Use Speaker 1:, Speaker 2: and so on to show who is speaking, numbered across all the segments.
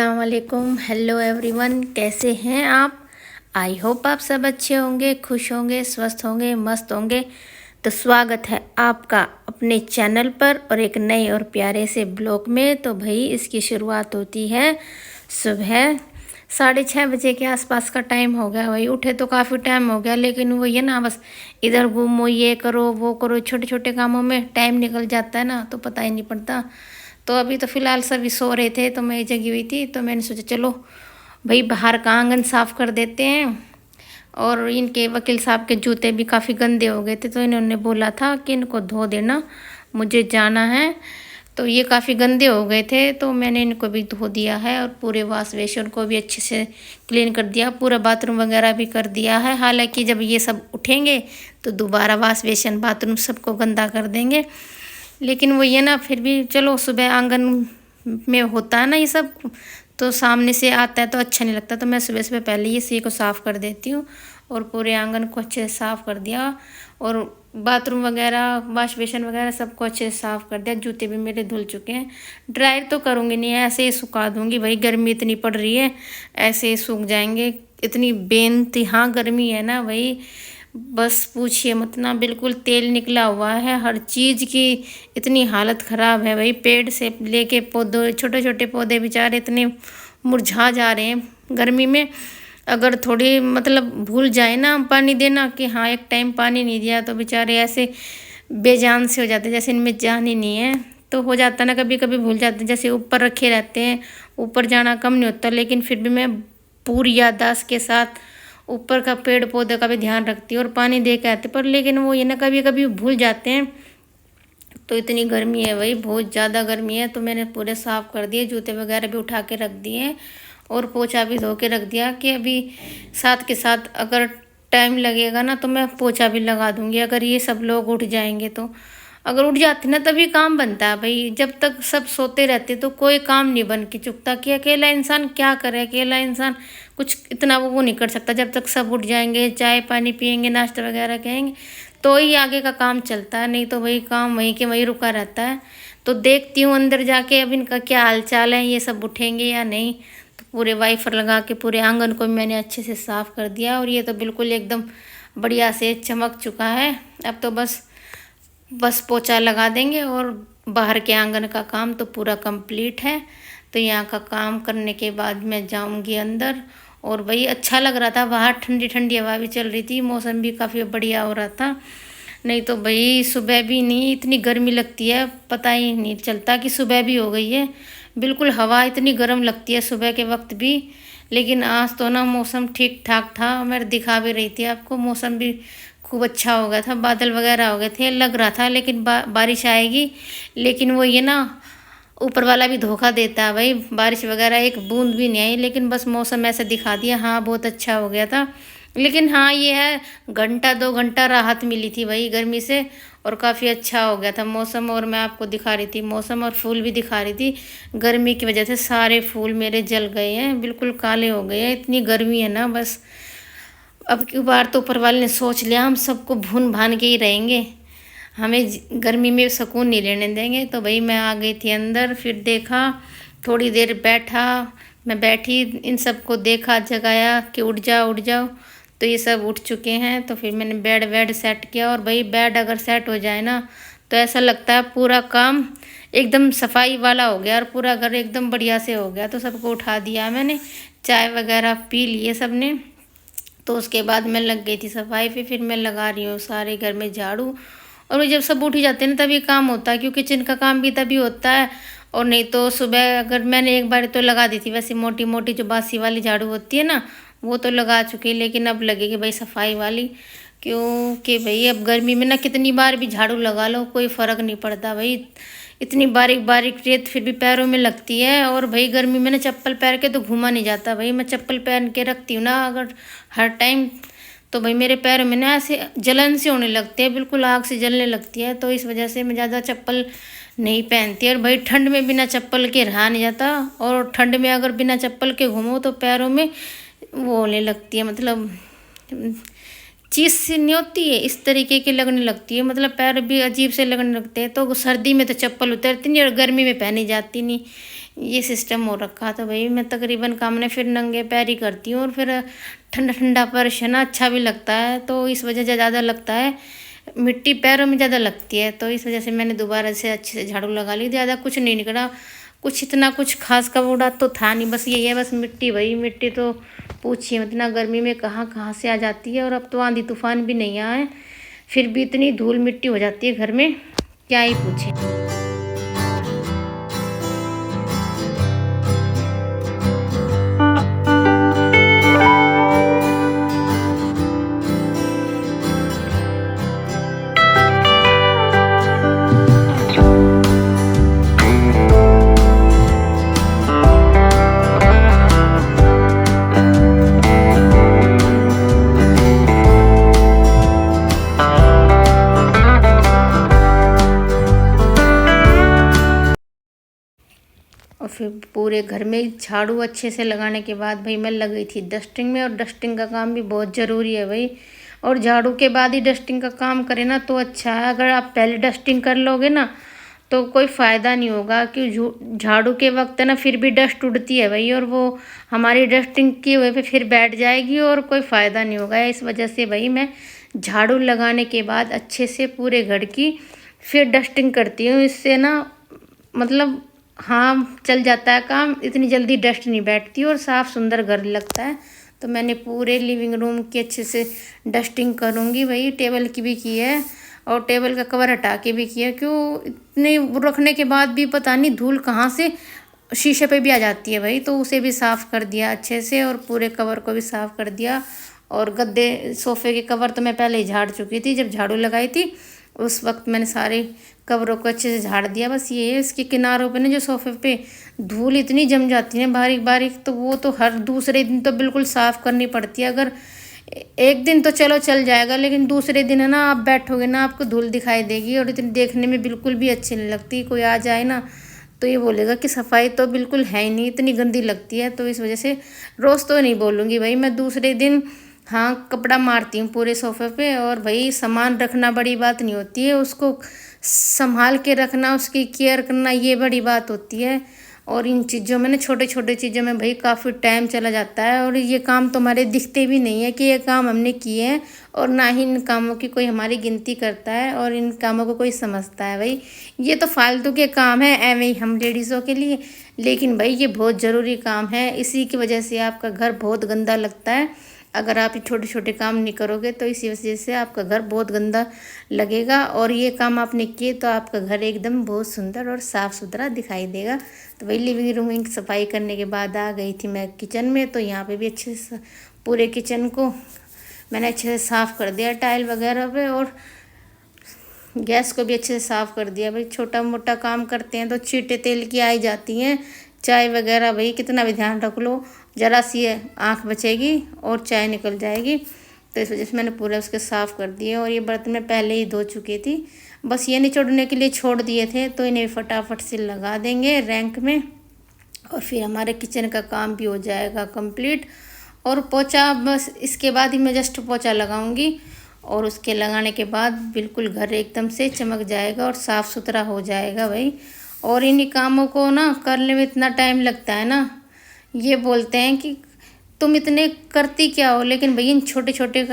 Speaker 1: अस्सलाम वालेकुम। Hello everyone, कैसे हैं आप? आई होप आप सब अच्छे होंगे, खुश होंगे, स्वस्थ होंगे, मस्त होंगे। तो स्वागत है आपका अपने चैनल पर और एक नए और प्यारे से ब्लॉग में। तो भाई इसकी शुरुआत होती है सुबह 6:30 बजे के आसपास का टाइम हो गया। भाई उठे तो काफ़ी टाइम हो गया, लेकिन वो ये ना, बस इधर घूमो, ये करो, वो करो, छोटे छोटे कामों में टाइम निकल जाता है ना, तो पता ही नहीं पड़ता। तो अभी तो फ़िलहाल सभी सो रहे थे, तो मैं जगी हुई थी, तो मैंने सोचा चलो भाई बाहर का आंगन साफ़ कर देते हैं। और इनके वकील साहब के जूते भी काफ़ी गंदे हो गए थे, तो इन्होंने बोला था कि इनको धो देना, मुझे जाना है। तो ये काफ़ी गंदे हो गए थे, तो मैंने इनको भी धो दिया है और पूरे वॉश बेसिन को भी अच्छे से क्लीन कर दिया, पूरा बाथरूम वगैरह भी कर दिया है। हालांकि जब ये सब उठेंगे तो दोबारा वॉश बेसिन बाथरूम सबको गंदा कर देंगे, लेकिन वो ये ना, फिर भी चलो सुबह आंगन में होता है ना ये सब, तो सामने से आता है तो अच्छा नहीं लगता। तो मैं सुबह सुबह पहले ही इसी को साफ़ कर देती हूँ और पूरे आंगन को अच्छे से साफ़ कर दिया और बाथरूम वगैरह वॉश बेसिन वगैरह सबको अच्छे से साफ़ कर दिया। जूते भी मेरे धुल चुके हैं। ड्रायर तो करूँगी नहीं, ऐसे ही सुखा दूँगी। भाई गर्मी इतनी पड़ रही है, ऐसे ही सूख जाएंगे। इतनी बेइंतहा गर्मी है ना भाई, बस पूछिए मत ना। बिल्कुल तेल निकला हुआ है हर चीज़ की, इतनी हालत ख़राब है भाई। पेड़ से लेके पौधे, छोटे छोटे पौधे बेचारे इतने मुरझा जा रहे हैं गर्मी में। अगर थोड़ी मतलब भूल जाए ना पानी देना, कि हाँ एक टाइम पानी नहीं दिया, तो बेचारे ऐसे बेजान से हो जाते, जैसे इनमें जान ही नहीं है। तो हो जाता ना, कभी कभी भूल जाते, जैसे ऊपर रखे रहते हैं, ऊपर जाना कम नहीं होता, लेकिन फिर भी मैं पूरी याददाश्त के साथ ऊपर का पेड़ पौधे का भी ध्यान रखती हूँ और पानी दे के आते, पर लेकिन वो ये ना कभी कभी भूल जाते हैं। तो इतनी गर्मी है भाई, बहुत ज़्यादा गर्मी है। तो मैंने पूरे साफ़ कर दिए, जूते वगैरह भी उठा के रख दिए और पोछा भी धो के रख दिया, कि अभी साथ के साथ अगर टाइम लगेगा ना तो मैं पोछा भी लगा दूंगी, अगर ये सब लोग उठ जाएंगे तो। अगर उठ जाते ना तभी काम बनता है भाई, जब तक सब सोते रहते तो कोई काम नहीं बन के चुकता। कि अकेला इंसान क्या करे, अकेला इंसान कुछ इतना वो नहीं कर सकता। जब तक सब उठ जाएंगे, चाय पानी पियेंगे, नाश्ता वगैरह करेंगे, तो ही आगे का काम चलता है, नहीं तो वही काम वहीं के वहीं रुका रहता है। तो देखती हूँ अंदर जाके अब इनका क्या हाल चाल है, ये सब उठेंगे या नहीं। तो पूरे वाइफर लगा के पूरे आंगन को मैंने अच्छे से साफ़ कर दिया और ये तो बिल्कुल एकदम बढ़िया से चमक चुका है। अब तो बस पोछा लगा देंगे और बाहर के आंगन का काम तो पूरा कंप्लीट है। तो यहाँ का काम करने के बाद मैं जाऊँगी अंदर। और वही अच्छा लग रहा था, बाहर ठंडी ठंडी हवा भी चल रही थी, मौसम भी काफ़ी बढ़िया हो रहा था। नहीं तो भाई सुबह भी नहीं, इतनी गर्मी लगती है, पता ही नहीं चलता कि सुबह भी हो गई है। बिल्कुल हवा इतनी गर्म लगती है सुबह के वक्त भी। लेकिन आज तो ना मौसम ठीक ठाक था, मैं दिखा भी रही थी आपको, मौसम भी खूब अच्छा हो गया था, बादल वगैरह हो गए थे, लग रहा था लेकिन बारिश आएगी। लेकिन वो ये ना, ऊपर वाला भी धोखा देता है भाई, बारिश वगैरह एक बूंद भी नहीं आई, लेकिन बस मौसम ऐसा दिखा दिया। हाँ बहुत अच्छा हो गया था, लेकिन हाँ ये है, घंटा 2 घंटा राहत मिली थी भाई गर्मी से, और काफ़ी अच्छा हो गया था मौसम। और मैं आपको दिखा रही थी मौसम, और फूल भी दिखा रही थी। गर्मी की वजह से सारे फूल मेरे जल गए हैं, बिल्कुल काले हो गए हैं, इतनी गर्मी है ना। बस अब की बार तो ऊपर वाले ने सोच लिया हम सबको भून भान के ही रहेंगे, हमें गर्मी में सुकून नहीं लेने देंगे। तो भाई मैं आ गई थी अंदर, फिर देखा, थोड़ी देर बैठा, मैं बैठी, इन सबको देखा, जगाया कि उठ जाओ उठ जाओ। तो ये सब उठ चुके हैं। तो फिर मैंने बेड सेट किया, और भाई बेड अगर सेट हो जाए ना तो ऐसा लगता है पूरा काम एकदम सफाई वाला हो गया और पूरा घर एकदम बढ़िया से हो गया। तो सबको उठा दिया मैंने, चाय वगैरह पी लिए सब ने। तो उसके बाद मैं लग गई थी सफाई पे, फिर मैं लगा रही हूँ सारे घर में झाड़ू। और वो जब सब उठ जाते हैं ना तभी काम होता है, क्योंकि किचन का काम भी तभी होता है। और नहीं तो सुबह अगर मैंने एक बार तो लगा दी थी, वैसे मोटी मोटी जो बासी वाली झाड़ू होती है ना, वो तो लगा चुकी, लेकिन अब लगेगी भाई सफाई वाली। क्योंकि भाई अब गर्मी में ना कितनी बार भी झाड़ू लगा लो कोई फ़र्क नहीं पड़ता भाई, इतनी बारीक बारीक रेत फिर भी पैरों में लगती है। और भाई गर्मी में ना चप्पल पहन के तो घूमा नहीं जाता भाई, मैं चप्पल पहन के रखती हूँ ना अगर हर टाइम, तो भाई मेरे पैरों में ना ऐसे जलन से होने लगती है, बिल्कुल आग से जलने लगती है। तो इस वजह से मैं ज़्यादा चप्पल नहीं पहनती। और भाई ठंड में बिना चप्पल के रहा नहीं जाता, और ठंड में अगर बिना चप्पल के घूमो तो पैरों में वो होने लगती है, मतलब चीज़ सी नहीं होती है, इस तरीके की लगने लगती है, मतलब पैर भी अजीब से लगने लगते हैं। तो सर्दी में तो चप्पल उतरती नहीं और गर्मी में पहनी जाती नहीं। ये सिस्टम हो रखा। तो भाई मैं तकरीबन काम ने फिर नंगे पैर ही करती हूँ, और फिर ठंडा ठंडा फर्श है ना, अच्छा भी लगता है, तो इस वजह से ज़्यादा लगता है, मिट्टी पैरों में ज़्यादा लगती है, तो इस वजह से मैंने दोबारा से अच्छे से झाड़ू लगा ली। ज़्यादा कुछ नहीं निकला, कुछ इतना कुछ खास कबूड़ा तो था नहीं, बस यही है, बस मिट्टी। भाई मिट्टी तो पूछिए, इतना गर्मी में कहाँ कहाँ से आ जाती है, और अब तो आंधी तूफान भी नहीं आए, फिर भी इतनी धूल मिट्टी हो जाती है घर में, क्या ही पूछे। और फिर पूरे घर में झाड़ू अच्छे से लगाने के बाद भाई मैं लग गई थी डस्टिंग में, और डस्टिंग का काम भी बहुत ज़रूरी है भाई, और झाड़ू के बाद ही डस्टिंग का काम करें ना तो अच्छा है। अगर आप पहले डस्टिंग कर लोगे ना तो कोई फ़ायदा नहीं होगा, कि झाड़ू के वक्त है ना फिर भी डस्ट उड़ती है भाई, और वो हमारी डस्टिंग की वजह पे फिर बैठ जाएगी और कोई फ़ायदा नहीं होगा। इस वजह से भाई मैं झाड़ू लगाने के बाद अच्छे से पूरे घर की फिर डस्टिंग करती हूँ, इससे ना मतलब हाँ चल जाता है काम, इतनी जल्दी डस्ट नहीं बैठती और साफ़ सुंदर घर लगता है। तो मैंने पूरे लिविंग रूम की अच्छे से डस्टिंग करूँगी भाई, टेबल की भी की है, और टेबल का कवर हटा के भी किया, क्यों इतने रखने के बाद भी पता नहीं धूल कहाँ से शीशे पे भी आ जाती है भाई, तो उसे भी साफ़ कर दिया अच्छे से, और पूरे कवर को भी साफ़ कर दिया। और गद्दे सोफ़े के कवर तो मैं पहले ही झाड़ चुकी थी, जब झाड़ू लगाई थी उस वक्त मैंने सारे कवरों को अच्छे से झाड़ दिया। बस ये है, इसके किनारों पे ना जो सोफ़े पे धूल इतनी जम जाती है बारीक बारीक, तो वो तो हर दूसरे दिन तो बिल्कुल साफ़ करनी पड़ती है। अगर एक दिन तो चलो चल जाएगा, लेकिन दूसरे दिन है ना आप बैठोगे ना आपको धूल दिखाई देगी, और इतनी देखने में बिल्कुल भी अच्छी नहीं लगती। कोई आ जाए ना तो ये बोलेगा कि सफाई तो बिल्कुल है ही नहीं, इतनी गंदी लगती है। तो इस वजह से रोज़ तो नहीं बोलूँगी भाई, मैं दूसरे दिन हाँ कपड़ा मारती हूँ पूरे सोफ़े पे। और भाई सामान रखना बड़ी बात नहीं होती है, उसको संभाल के रखना, उसकी केयर करना ये बड़ी बात होती है। और इन चीज़ों में ना छोटे छोटे चीज़ों में भाई काफ़ी टाइम चला जाता है, और ये काम तो हमारे दिखते भी नहीं है कि ये काम हमने किए हैं, और ना ही इन कामों की कोई हमारी गिनती करता है, और इन कामों को कोई समझता है भाई। ये तो फालतू के काम है एवं ही हम लेडीज़ों के लिए, लेकिन भाई ये बहुत ज़रूरी काम है। इसी की वजह से आपका घर बहुत गंदा लगता है। अगर आप ये छोटे छोटे काम नहीं करोगे तो इसी वजह से आपका घर बहुत गंदा लगेगा, और ये काम आपने किए तो आपका घर एकदम बहुत सुंदर और साफ़ सुथरा दिखाई देगा। तो वही लिविंग रूम की सफाई करने के बाद आ गई थी मैं किचन में, तो यहाँ पे भी अच्छे से पूरे किचन को मैंने अच्छे से साफ़ कर दिया टाइल वगैरह पे, और गैस को भी अच्छे से साफ़ कर दिया। भाई छोटा मोटा काम करते हैं तो छींटे तेल की आई जाती हैं, चाय वगैरह भाई कितना भी ध्यान रख लो, ज़रा सी आँख बचेगी और चाय निकल जाएगी। तो इस वजह से मैंने पूरा उसके साफ़ कर दिए, और ये बर्तन मैं पहले ही धो चुकी थी, बस ये निचोड़ने के लिए छोड़ दिए थे, तो इन्हें फटाफट से लगा देंगे रैंक में, और फिर हमारे किचन का काम भी हो जाएगा कंप्लीट। और पोछा बस इसके बाद ही मैं जस्ट पोछा लगाऊंगी, और उसके लगाने के बाद बिल्कुल घर एकदम से चमक जाएगा और साफ़ सुथरा हो जाएगा भाई। और इन्हीं कामों को ना करने में इतना टाइम लगता है ना, ये बोलते हैं कि तुम इतने करती क्या हो, लेकिन भाई इन छोटे छोटे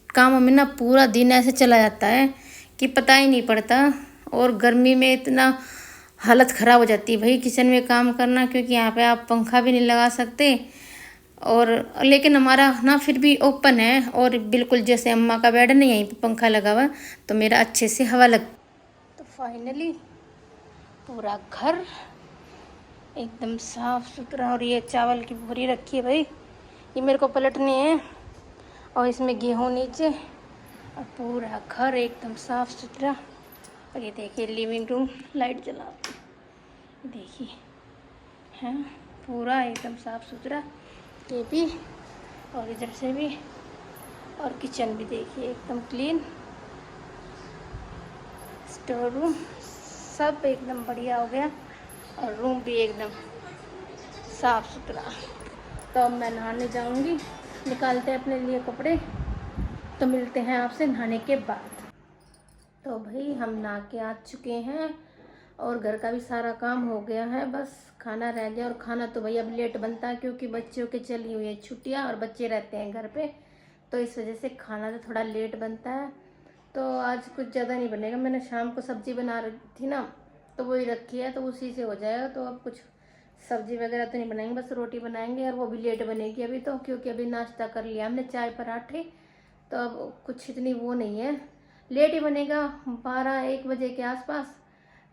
Speaker 1: कामों में ना पूरा दिन ऐसे चला जाता है कि पता ही नहीं पड़ता। और गर्मी में इतना हालत ख़राब हो जाती है भाई किचन में काम करना, क्योंकि यहाँ पे आप पंखा भी नहीं लगा सकते, और लेकिन हमारा ना फिर भी ओपन है, और बिल्कुल जैसे अम्मा का बेड नहीं यहीं पे पंखा लगा हुआ, तो मेरा अच्छे से हवा लग। तो फाइनली पूरा घर एकदम साफ़ सुथरा, और ये चावल की बोरी रखी है भाई, ये मेरे को पलटनी है, और इसमें गेहूँ नीचे, और पूरा घर एकदम साफ़ सुथरा। और ये देखिए लिविंग रूम लाइट जला, देखिए हैं पूरा एकदम साफ़ सुथरा, ये भी और इधर से भी, और किचन भी देखिए एकदम क्लीन, स्टोर रूम सब एकदम बढ़िया हो गया, और रूम भी एकदम साफ़ सुथरा। तो अब मैं नहाने जाऊंगी, निकालते हैं अपने लिए कपड़े, तो मिलते हैं आपसे नहाने के बाद। तो भाई हम नहा के आ चुके हैं, और घर का भी सारा काम हो गया है, बस खाना रह गया। और खाना तो भैया अब लेट बनता है क्योंकि बच्चों की चली हुई है छुट्टियाँ और बच्चे रहते हैं घर पे, तो इस वजह से खाना तो थोड़ा लेट बनता है। तो आज कुछ ज़्यादा नहीं बनेगा, मैंने शाम को सब्ज़ी बना रखी थी ना, तो वही रखी है, तो उसी से हो जाएगा। तो अब कुछ सब्ज़ी वगैरह तो नहीं बनाएंगे, बस रोटी बनाएंगे, और वो भी लेट बनेगी अभी तो, क्योंकि अभी नाश्ता कर लिया हमने चाय पराठे। तो अब कुछ इतनी वो नहीं है, लेट ही बनेगा 12-1 बजे के आसपास,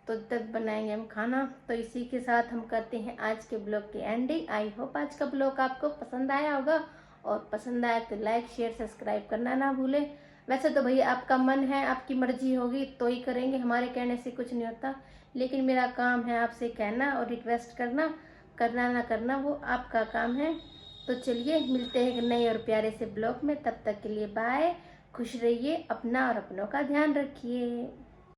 Speaker 1: तो तब बनाएंगे हम खाना। तो इसी के साथ हम करते हैं आज के ब्लॉग की एंडिंग। आई होप आज का ब्लॉग आपको पसंद आया होगा, और पसंद आया तो लाइक शेयर सब्सक्राइब करना ना भूलें। वैसे तो भैया आपका मन है, आपकी मर्जी होगी तो ही करेंगे, हमारे कहने से कुछ नहीं होता, लेकिन मेरा काम है आपसे कहना और रिक्वेस्ट करना, करना ना करना वो आपका काम है। तो चलिए मिलते हैं एक नए और प्यारे से ब्लॉग में, तब तक के लिए बाय। खुश रहिए, अपना और अपनों का ध्यान रखिए।